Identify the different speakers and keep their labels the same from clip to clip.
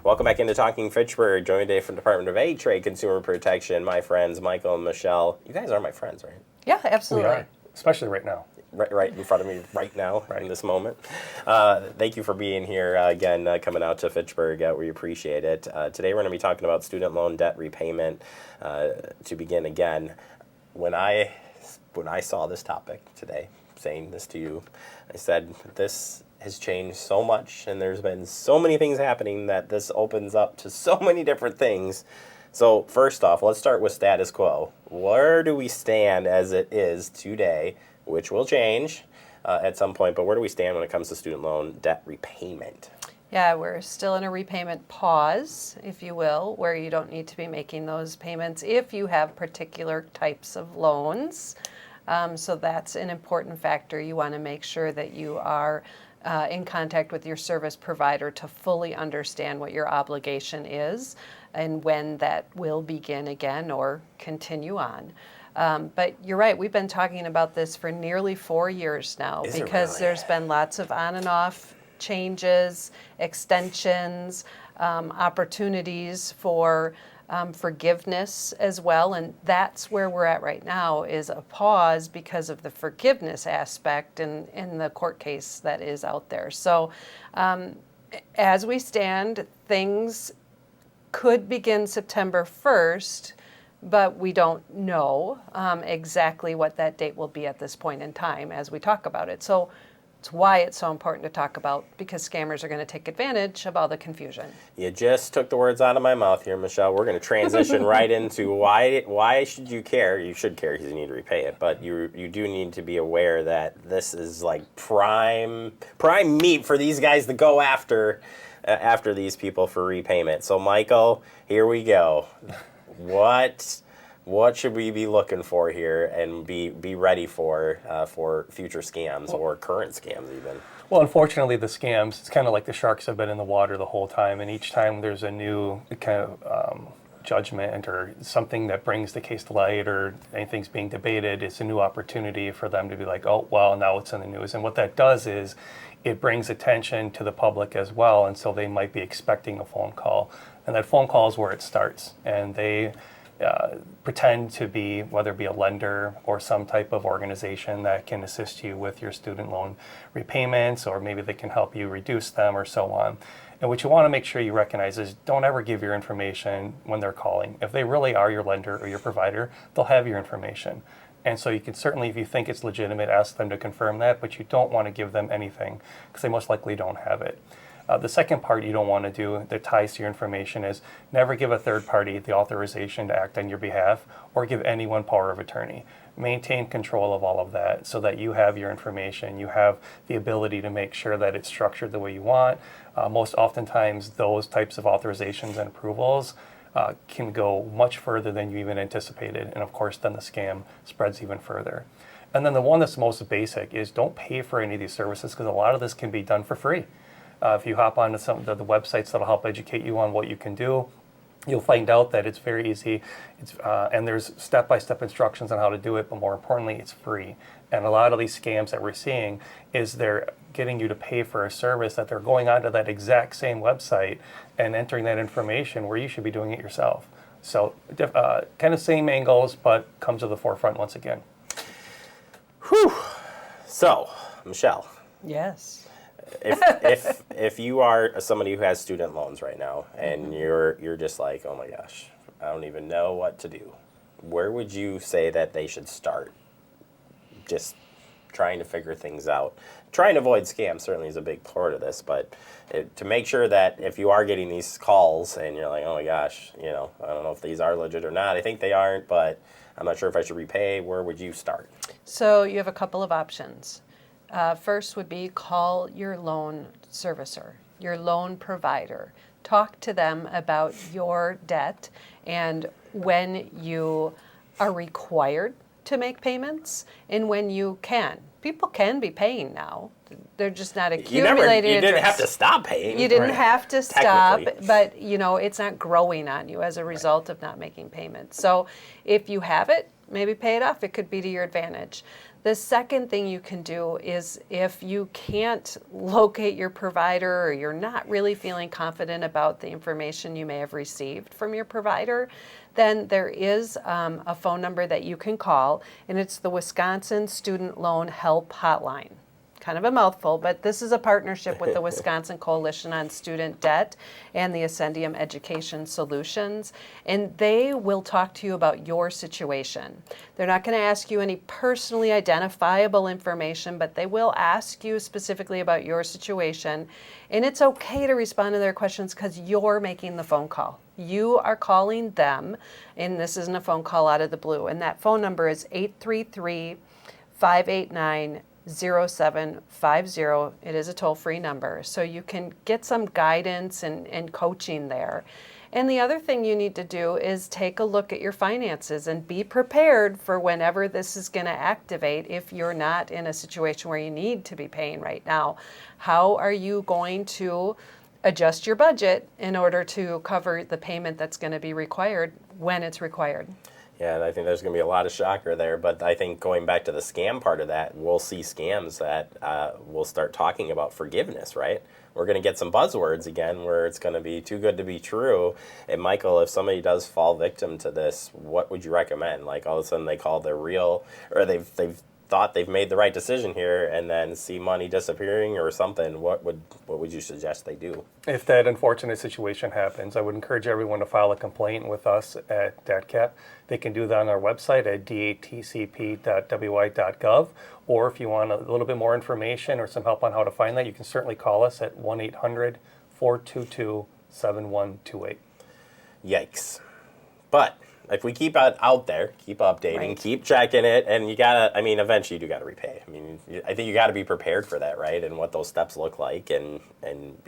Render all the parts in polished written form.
Speaker 1: Welcome back into Talking Fitchburg. Joined today from Department of Ag, Trade, Consumer Protection. My friends, Michael and Michelle. You guys are my friends, right?
Speaker 2: Yeah, absolutely.
Speaker 3: We are, especially right now.
Speaker 1: Right in front of me right now, in this moment. Thank you for being here again, coming out to Fitchburg. We appreciate it. Today we're going to be talking about student loan debt repayment. To begin again, when I saw this topic today, saying this to you, I said this has changed so much, and there's been so many things happening that this opens up to so many different things. So first off, let's start with status quo. Where do we stand as it is today, which will change at some point, but where do we stand when it comes to student loan debt repayment?
Speaker 2: Yeah, we're still in a repayment pause, if you will, where you don't need to be making those payments if you have particular types of loans. So that's an important factor. You want to make sure that you are in contact with your service provider to fully understand what your obligation is and when that will begin again or continue on. But you're right, we've been talking about this for nearly 4 years now because there's been lots of on and off changes, extensions, opportunities for forgiveness as well, and that's where we're at right now, is a pause because of the forgiveness aspect in the court case that is out there. So as we stand, things could begin September 1st, but we don't know exactly what that date will be at this point in time as we talk about it. So it's why it's so important to talk about, because scammers are going to take advantage of all the confusion.
Speaker 1: You just took the words out of my mouth here, Michelle. We're going to transition right into why should you care? You should care because you need to repay it, but you do need to be aware that this is like prime meat for these guys to go after these people for repayment. So Michael, here we go. What should we be looking for here and be ready for future scams or current scams even?
Speaker 3: Well, unfortunately, the scams, it's kind of like the sharks have been in the water the whole time, and each time there's a new kind of judgment or something that brings the case to light or anything's being debated, it's a new opportunity for them to be like, oh, well, now it's in the news. And what that does is it brings attention to the public as well, and so they might be expecting a phone call. And that phone call is where it starts, and they pretend to be, whether it be a lender or some type of organization that can assist you with your student loan repayments, or maybe they can help you reduce them or so on. And what you want to make sure you recognize is don't ever give your information when they're calling. If they really are your lender or your provider, they'll have your information. And so you can certainly, if you think it's legitimate, ask them to confirm that, but you don't want to give them anything because they most likely don't have it. The second part you don't want to do that ties to your information is never give a third party the authorization to act on your behalf or give anyone power of attorney. Maintain control of all of that so that you have your information. You have the ability to make sure that it's structured the way you want. Most oftentimes those types of authorizations and approvals can go much further than you even anticipated. And of course, then the scam spreads even further. And then the one that's most basic is don't pay for any of these services because a lot of this can be done for free. If you hop onto some of the websites that'll help educate you on what you can do, you'll find out that it's very easy. And there's step-by-step instructions on how to do it, but more importantly, it's free. And a lot of these scams that we're seeing is they're getting you to pay for a service that they're going onto that exact same website and entering that information where you should be doing it yourself. So kind of same angles, but comes to the forefront once again.
Speaker 1: Whew. So, Michelle.
Speaker 2: Yes.
Speaker 1: If you are somebody who has student loans right now and you're just like, oh my gosh, I don't even know what to do, where would you say that they should start? Just trying to figure things out. Trying to avoid scams certainly is a big part of this, but to make sure that if you are getting these calls and you're like, oh my gosh, I don't know if these are legit or not. I think they aren't, but I'm not sure if I should repay. Where would you start?
Speaker 2: So you have a couple of options. First would be call your loan servicer, your loan provider. Talk to them about your debt and when you are required to make payments and when you can. People can be paying now. They're just not accumulating.
Speaker 1: You didn't have to stop paying.
Speaker 2: You didn't have to stop, but it's not growing on you as a result of not making payments. So if you have it, maybe pay it off. It could be to your advantage. The second thing you can do is if you can't locate your provider or you're not really feeling confident about the information you may have received from your provider, then there is a phone number that you can call, and it's the Wisconsin Student Loan Help Hotline. Kind of a mouthful, but this is a partnership with the Wisconsin Coalition on Student Debt and the Ascendium Education Solutions, and they will talk to you about your situation. They're not going to ask you any personally identifiable information, but they will ask you specifically about your situation, and it's okay to respond to their questions because you're making the phone call. You are calling them, and this isn't a phone call out of the blue, and that phone number is 833-589-0750. It is a toll-free number, so you can get some guidance and coaching there. And the other thing you need to do is take a look at your finances and be prepared for whenever this is going to activate if you're not in a situation where you need to be paying right now. How are you going to adjust your budget in order to cover the payment that's going to be required when it's required?
Speaker 1: Yeah, and I think there's going to be a lot of shocker there, but I think going back to the scam part of that, we'll see scams that will start talking about forgiveness, right? We're going to get some buzzwords again where it's going to be too good to be true. And Michael, if somebody does fall victim to this, what would you recommend? Like all of a sudden they call their real, or they've thought they've made the right decision here and then see money disappearing or something, what would you suggest they do?
Speaker 3: If that unfortunate situation happens, I would encourage everyone to file a complaint with us at DATCP. They can do that on our website at DATCP.wi.gov, or if you want a little bit more information or some help on how to find that, you can certainly call us at 1-800-422-7128.
Speaker 1: Yikes. But if we keep out there, keep updating,
Speaker 2: Right.
Speaker 1: keep checking it, and you gotta, I mean, eventually you do gotta repay. I mean, I think you gotta be prepared for that, right? And what those steps look like. And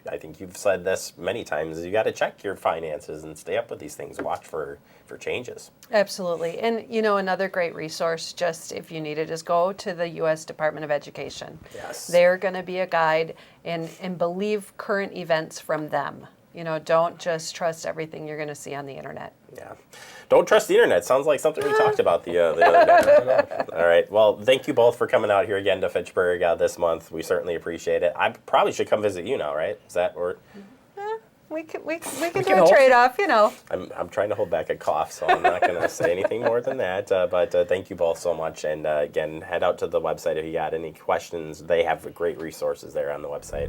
Speaker 1: I think you've said this many times, is you gotta check your finances and stay up with these things, watch for changes.
Speaker 2: Absolutely. And you know, another great resource, just if you need it, is go to the U.S. Department of Education.
Speaker 1: Yes.
Speaker 2: They're going to be a guide, and believe current events from them. You know, don't just trust everything you're going to see on the internet.
Speaker 1: Yeah. Don't trust the internet. Sounds like something we talked about the other day. All right. Well, thank you both for coming out here again to Fitchburg this month. We certainly appreciate it. I probably should come visit you now, right? Is that or?
Speaker 2: We can do a trade-off, you know.
Speaker 1: I'm trying to hold back a cough, so I'm not going to say anything more than that. But thank you both so much. And again, head out to the website if you got any questions. They have great resources there on the website.